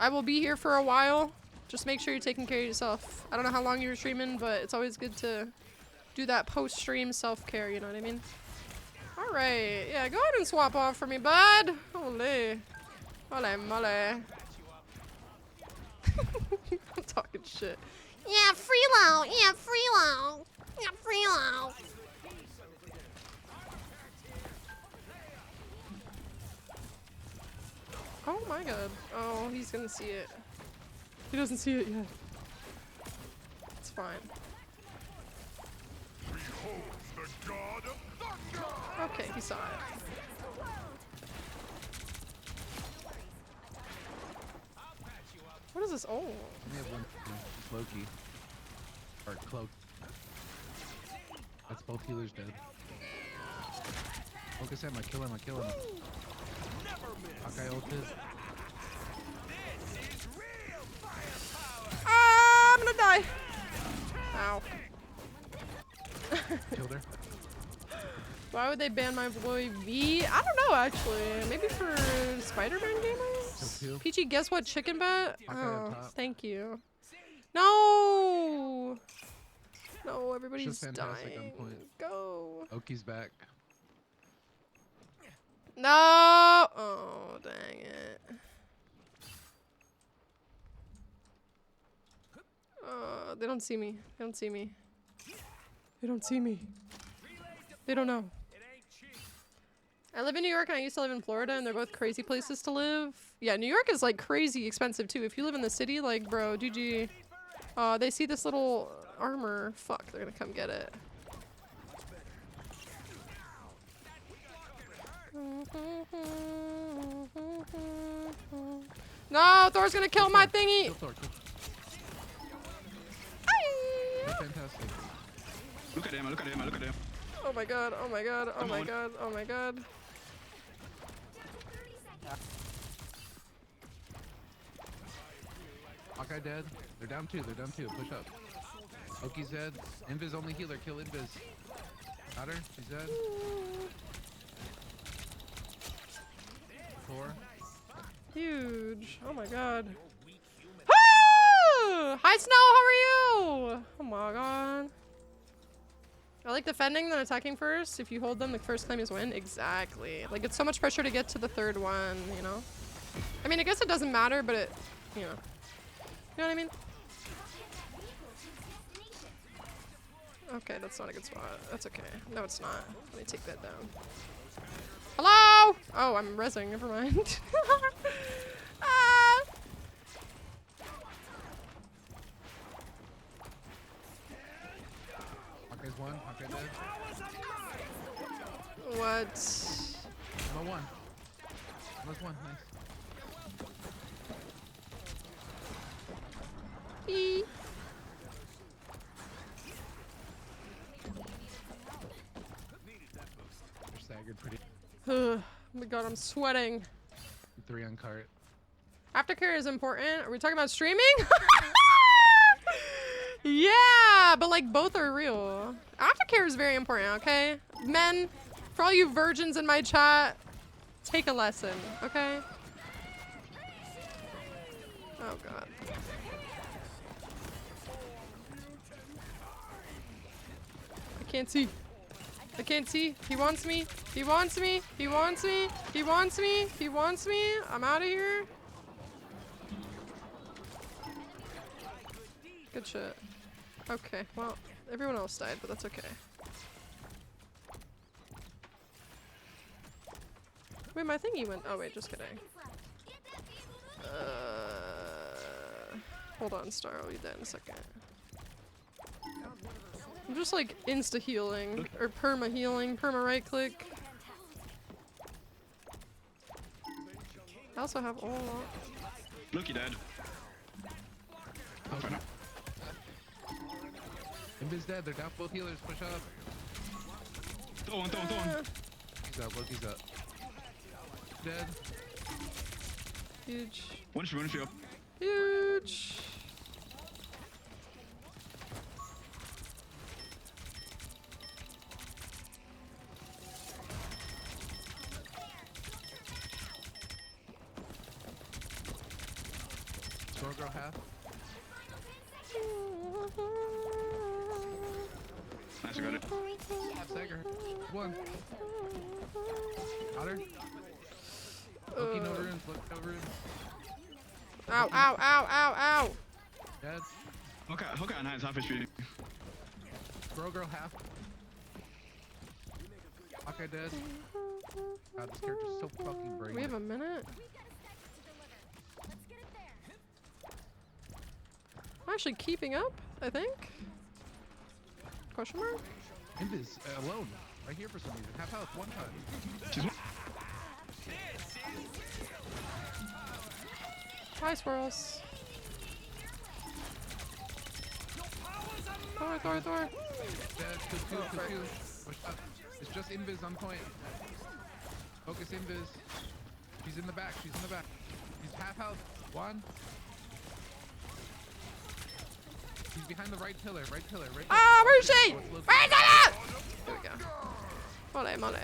I will be here for a while. Just make sure you're taking care of yourself. I don't know how long you were streaming, but it's always good to do that post-stream self-care, you know what I mean? Alright, yeah, go ahead and swap off for me, bud. Ole. Ole mole. I'm talking shit. Yeah, freelo. Yeah, freelo. Yeah, freelo. Oh my god. Oh, he's gonna see it. He doesn't see it yet. It's fine. Okay, he saw it. What is this? Oh. We have one Loki. Or Cloak. That's both healers dead. Focus him, I kill him, I kill him. Hawkeye ulted. Ah, I'm gonna die. Ow. Killed her. Why would they ban my boy V? I don't know, actually. Maybe for Spider-Man gamers? Peachy, guess what chicken bet? Oh, thank you. No! No, everybody's dying. Go. Oki's back. No! Oh, dang it. They don't see me. They don't see me. They don't see me. They don't know. I live in New York and I used to live in Florida, and they're both crazy places to live. Yeah, New York is like crazy expensive too. If you live in the city, like, bro, GG. They see this little armor. Fuck, they're gonna come get it. No, Thor's gonna kill my thingy. Kill Thor, fantastic. Look at him, look at him, look at him. Oh my god, oh my god, oh my god, oh my god. Hawkeye dead. They're down two, they're down two. Push up. Oki's dead. Invis only healer, kill Invis. Got her, she's dead. Thor. Huge. Oh my god. Ah! Hi Snow, how are you? Oh my god. I like defending than attacking first. If you hold them, the first claim is win. Exactly. Like, it's so much pressure to get to the third one, you know? I mean, I guess it doesn't matter, but it, you know. You know what I mean? Okay, that's not a good spot. That's okay. No, it's not. Let me take that down. Hello? Oh, I'm rezzing. Never mind. Ah! Hawkeye's one, Hawkeye dead. What? No one. That's one, nice. E. They're staggered pretty. Oh my god, I'm sweating. 3 on cart. Aftercare is important. Are we talking about streaming? Yeah, but like both are real. Aftercare is very important, okay? Men, for all you virgins in my chat, take a lesson, okay? Oh god. I can't see. I can't see. He wants me. He wants me. He wants me. He wants me. He wants me. I'm out of here. Good shit. Okay, well, everyone else died, but that's okay. Wait, my thingy went. Oh, wait, just kidding. Hold on, Star. I'll read that in a second. I'm just like insta healing or perma healing, perma right click. I also have all. Look, he dead. Okay. Invis dead, they're down both healers, push up. Throw one. Loki's up, Loki's up. Dead. Huge. One shield. Huge. Go half. Nice, I got it. Half Sager. One. Got her. Looking over runes, looking over runes. Ow, ow, ow, ow, ow! Dead. Hook out, nice, half HP. Girl half. Okay, dead. God, this character's so fucking brave. We have a minute? I'm actually keeping up, I think. Question mark? Invis alone. Right here for some reason. Half health, one time. She's one. Hi, squirrels. Thor. Dead. Two. Push up. It's just Invis on point. Focus Invis. She's in the back. She's half health. One. She's behind the right pillar. Ah, where is she? Let's look. Where is that? There we go. Mole.